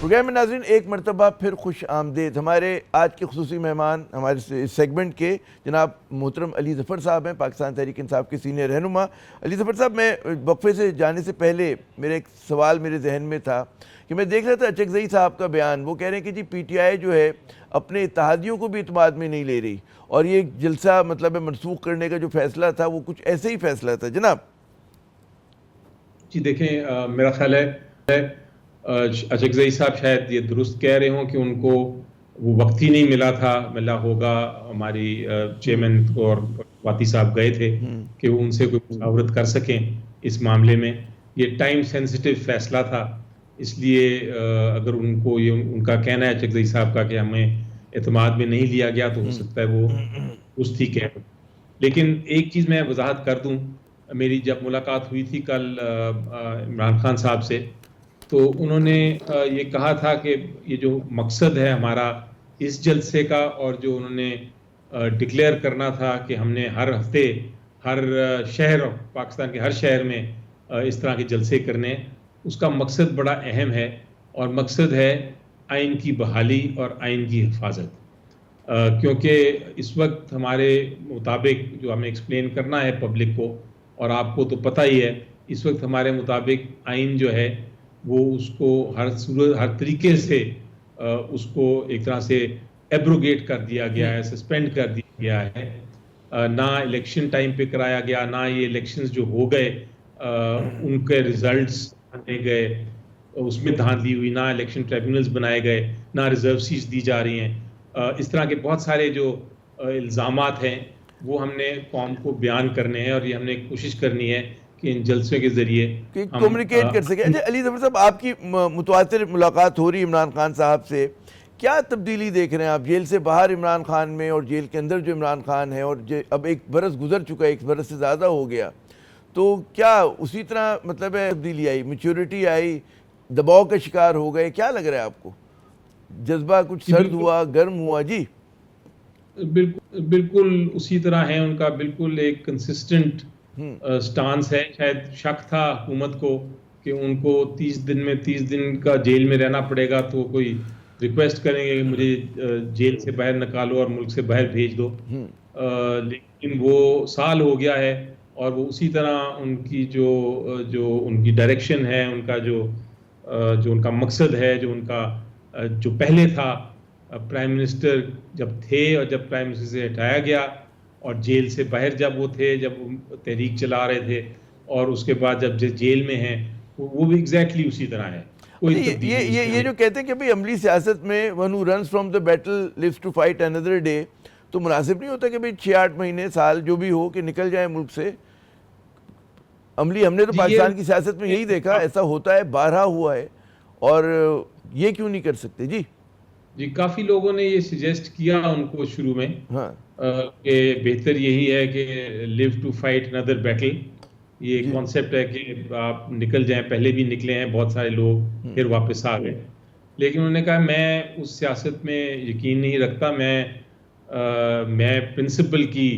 Programme میں ناظرین ایک مرتبہ پھر خوش آمدید. ہمارے آج کے خصوصی مہمان ہمارے اس سیگمنٹ کے جناب محترم علی ظفر صاحب ہیں, پاکستان تحریک انصاف کے سینئر رہنما. علی ظفر صاحب, میں وقفے سے جانے سے پہلے میرا ایک سوال میرے ذہن میں تھا کہ میں دیکھ رہا تھا اچکزئی صاحب کا بیان. وہ کہہ رہے ہیں کہ جی پی ٹی آئی جو ہے اپنے اتحادیوں کو بھی اعتماد میں نہیں لے رہی, اور یہ جلسہ مطلب منسوخ کرنے کا جو فیصلہ تھا وہ کچھ ایسے ہی فیصلہ تھا. جناب جی دیکھیں, میرا خیال ہے اچکزئی صاحب شاید یہ درست کہہ رہے ہوں کہ ان کو وہ وقت ہی نہیں ملا ہوگا. ہماری چیئرمین اور واتی صاحب گئے تھے کہ وہ ان سے کوئی مشاورت کر سکیں اس معاملے میں. یہ ٹائم سینسٹیو فیصلہ تھا, اس لیے اگر ان کو یہ ان کا کہنا ہے اچکزئی صاحب کا کہ ہمیں اعتماد میں نہیں لیا گیا تو ہو سکتا ہے وہ درست ہی کہہ. لیکن ایک چیز میں وضاحت کر دوں, میری جب ملاقات ہوئی تھی کل عمران خان صاحب سے, تو انہوں نے یہ کہا تھا کہ یہ جو مقصد ہے ہمارا اس جلسے کا, اور جو انہوں نے ڈکلیئر کرنا تھا کہ ہم نے ہر ہفتے ہر شہر پاکستان کے ہر شہر میں اس طرح کے جلسے کرنے, اس کا مقصد بڑا اہم ہے, اور مقصد ہے آئین کی بحالی اور آئین کی حفاظت. کیونکہ اس وقت ہمارے مطابق جو ہمیں ایکسپلین کرنا ہے پبلک کو, اور آپ کو تو پتہ ہی ہے, اس وقت ہمارے مطابق آئین جو ہے وہ اس کو ہر طریقے سے اس کو ایک طرح سے ایبروگیٹ کر دیا گیا ہے, سسپینڈ کر دیا گیا ہے. نہ الیکشن ٹائم پہ کرایا گیا, نہ یہ الیکشنز جو ہو گئے ان کے ریزلٹس آنے گئے اس میں دھاندلی ہوئی, نہ الیکشن ٹریبیونلز بنائے گئے, نہ ریزرو سیٹس دی جا رہی ہیں. اس طرح کے بہت سارے جو الزامات ہیں وہ ہم نے قوم کو بیان کرنے ہیں, اور یہ ہم نے کوشش کرنی ہے کہ ان جلسوں کے ذریعے کمیونیکیٹ کر سکیں. اچھا علی ظفر صاحب, آپ کی متواتر ملاقات ہو رہی عمران خان صاحب سے, کیا تبدیلی دیکھ رہے ہیں آپ جیل سے باہر عمران خان میں, اور جیل کے اندر جو عمران خان ہے, اور اب ایک برس گزر چکا ہے, ایک برس سے زیادہ ہو گیا, تو کیا اسی طرح مطلب ہے تبدیلی آئی, میچورٹی آئی, دباؤ کا شکار ہو گئے, کیا لگ رہا ہے آپ کو؟ جذبہ کچھ سرد ہوا, گرم ہوا؟ جی بالکل اسی طرح ہے ان کا, بالکل ایک کنسسٹنٹ سٹانس ہے. شاید شک تھا حکومت کو کہ ان کو 30 دن کا جیل میں رہنا پڑے گا, تو کوئی ریکویسٹ کریں گے کہ مجھے جیل سے باہر نکالو اور ملک سے باہر بھیج دو. لیکن وہ سال ہو گیا ہے, اور وہ اسی طرح ان کی جو ان کی ڈائریکشن ہے, ان کا جو ان کا مقصد ہے, جو ان کا جو پہلے تھا پرائم منسٹر جب تھے, اور جب پرائم منسٹر سے ہٹایا گیا, اور جیل سے باہر جب وہ تھے, جب وہ تحریک چلا رہے تھے, اور اس کے بعد جب جیل میں ہیں, وہ بھی ایگزیکٹلی اسی طرح ہے. یہ جو کہتے ہیں کہ بھئی عملی سیاست میں one who runs from the battle lives to fight another day, تو مناسب نہیں ہوتا کہ بھئی 6-8 مہینے سال جو بھی ہو کہ نکل جائیں ملک سے؟ عملی ہم نے تو پاکستان کی سیاست میں یہی دیکھا, ایسا ہوتا ہے, بارہا ہوا ہے, اور یہ کیوں نہیں کر سکتے؟ جی کافی لوگوں نے یہ سجیسٹ کیا ان کو شروع میں کہ بہتر یہی ہے کہ لیو ٹو فائٹ another battle. یہ کانسیپٹ ہے کہ آپ نکل جائیں, پہلے بھی نکلے ہیں بہت سارے لوگ, پھر واپس آ گئے. لیکن انہوں نے کہا میں اس سیاست میں یقین نہیں رکھتا, میں پرنسپل کی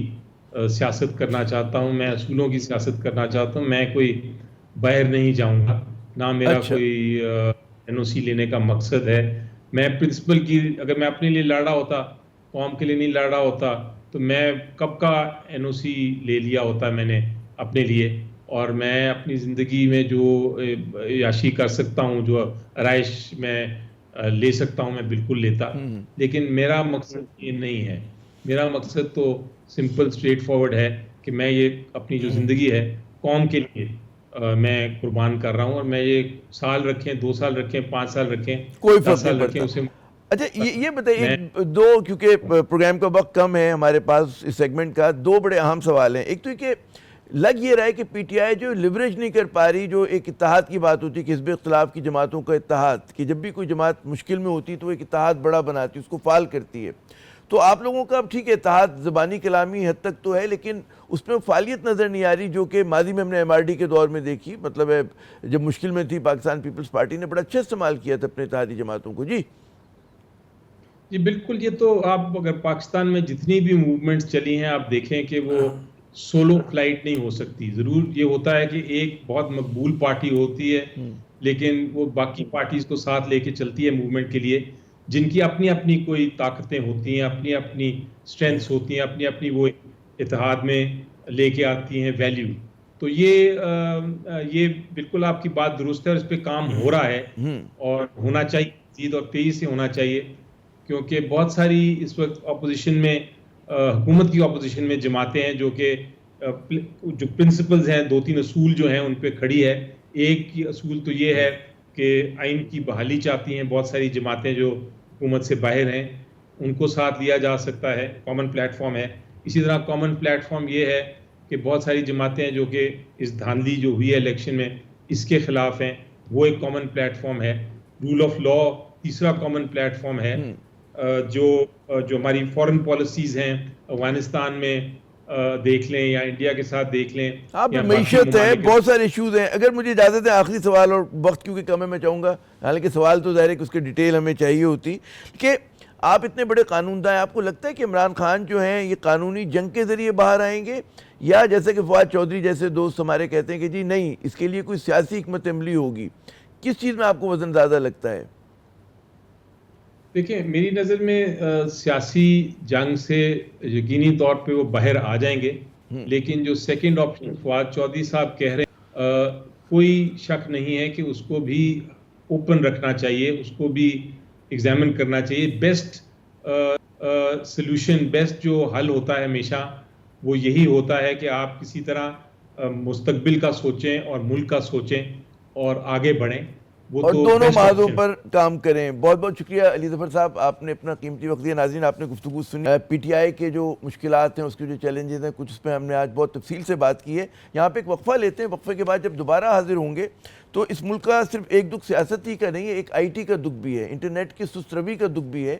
سیاست کرنا چاہتا ہوں, میں اصولوں کی سیاست کرنا چاہتا ہوں. میں کوئی باہر نہیں جاؤں گا, نہ میرا کوئی NOC لینے کا مقصد ہے. میں پرنسپل کی, اگر میں اپنے لیے لڑ رہا ہوتا, قوم کے لیے نہیں لڑ رہا ہوتا, تو میں کب کا NOC لے لیا ہوتا میں نے اپنے لیے, اور میں اپنی زندگی میں جو عیاشی کر سکتا ہوں, جو آرائش میں لے سکتا ہوں, میں بالکل لیتا. لیکن میرا مقصد یہ نہیں ہے. میرا مقصد تو سمپل اسٹریٹ فارورڈ ہے کہ میں یہ اپنی جو زندگی ہے قوم کے لیے میں قربان کر رہا ہوں, اور میں یہ سال رکھیں, 2 سال رکھیں, 5 سال رکھیں, کوئی فرق نہیں پڑتا. اچھا یہ بتائیے, دو, کیونکہ پروگرام کا وقت کم ہے ہمارے پاس اس سیگمنٹ کا, 2 بڑے اہم سوال ہیں. ایک تو کہ لگ یہ رہا ہے کہ پی ٹی آئی جو لیوریج نہیں کر پا رہی, جو ایک اتحاد کی بات ہوتی ہے کہ حزب اختلاف کی جماعتوں کا اتحاد, کہ جب بھی کوئی جماعت مشکل میں ہوتی تو ایک اتحاد بڑا بناتی, اس کو فعال کرتی ہے. تو آپ لوگوں کا اب ٹھیک ہے اتحاد زبانی کلامی حد تک تو ہے, لیکن اس میں فعالیت نظر نہیں آ رہی, جو کہ ماضی میں ہم نے MRD کے دور میں دیکھی. مطلب ہے جب مشکل میں تھی پاکستان پیپلز پارٹی نے بڑا اچھا استعمال کیا تھا اپنے اتحادی جماعتوں کو. جی بالکل, یہ تو آپ اگر پاکستان میں جتنی بھی موومنٹس چلی ہیں آپ دیکھیں کہ وہ سولو فلائٹ نہیں ہو سکتی. ضرور یہ ہوتا ہے کہ ایک بہت مقبول پارٹی ہوتی ہے لیکن وہ باقی پارٹیز کو ساتھ لے کے چلتی ہے موومنٹ کے لیے, جن کی اپنی اپنی کوئی طاقتیں ہوتی ہیں, اپنی اپنی اسٹرینتھس ہوتی ہیں, اپنی اپنی وہ اتحاد میں لے کے آتی ہیں ویلیو. تو یہ بالکل آپ کی بات درست ہے اور اس پہ کام ہو رہا ہے اور ہونا چاہیے مزید اور تیزی سے ہونا چاہیے, کیونکہ بہت ساری اس وقت اپوزیشن میں, حکومت کی اپوزیشن میں جماعتیں ہیں جو کہ جو پرنسپلز ہیں, 2-3 اصول جو ہیں ان پہ کھڑی ہے. ایک کی اصول تو یہ ہے کہ آئین کی بحالی چاہتی ہیں بہت ساری جماعتیں جو حکومت سے باہر ہیں, ان کو ساتھ لیا جا سکتا ہے, کامن پلیٹ فارم ہے. اسی طرح کامن پلیٹ فارم یہ ہے کہ بہت ساری جماعتیں جو کہ اس دھاندلی جو ہوئی ہے الیکشن میں اس کے خلاف ہیں, وہ ایک کامن پلیٹ فارم ہے. رول آف لا تیسرا کامن پلیٹ فارم ہے. جو ہماری فورن پالیسیز ہیں افغانستان میں دیکھ لیں یا انڈیا کے ساتھ دیکھ لیں, آپ معیشت ہے, بہت سارے ایشوز ہیں. اگر مجھے اجازت ہے آخری سوال, اور وقت کیونکہ کم ہے میں چاہوں گا, حالانکہ سوال تو ظاہر ہے کہ اس کی ڈیٹیل ہمیں چاہیے ہوتی, کہ آپ اتنے بڑے قانون داں ہیں, آپ کو لگتا ہے کہ عمران خان جو ہیں یہ قانونی جنگ کے ذریعے باہر آئیں گے, یا جیسے کہ فواد چودھری جیسے دوست ہمارے کہتے ہیں کہ جی نہیں, اس کے لیے کوئی سیاسی حکمت عملی ہوگی؟ کس چیز میں آپ کو وزن زیادہ لگتا ہے؟ دیکھیں میری نظر میں سیاسی جنگ سے یقینی طور پہ وہ باہر آ جائیں گے, لیکن جو سیکنڈ آپشن فواد چودھری صاحب کہہ رہے ہیں, کوئی شک نہیں ہے کہ اس کو بھی اوپن رکھنا چاہیے, اس کو بھی ایگزامن کرنا چاہیے. بیسٹ سلوشن, بیسٹ جو حل ہوتا ہے ہمیشہ وہ یہی ہوتا ہے کہ آپ کسی طرح مستقبل کا سوچیں اور ملک کا سوچیں اور آگے بڑھیں, اور دونوں محاذوں پر کام کریں. بہت بہت شکریہ علی ظفر صاحب, آپ نے اپنا قیمتی وقت دیا. ناظرین آپ نے گفتگو سنی, پی ٹی آئی کے جو مشکلات ہیں, اس کے جو چیلنجز ہیں, کچھ اس پہ ہم نے آج بہت تفصیل سے بات کی ہے. یہاں پہ ایک وقفہ لیتے ہیں, وقفے کے بعد جب دوبارہ حاضر ہوں گے تو اس ملک کا صرف ایک دکھ سیاست ہی کا نہیں ہے, ایک آئی ٹی کا دکھ بھی ہے, انٹرنیٹ کی سست روی کا دکھ بھی ہے,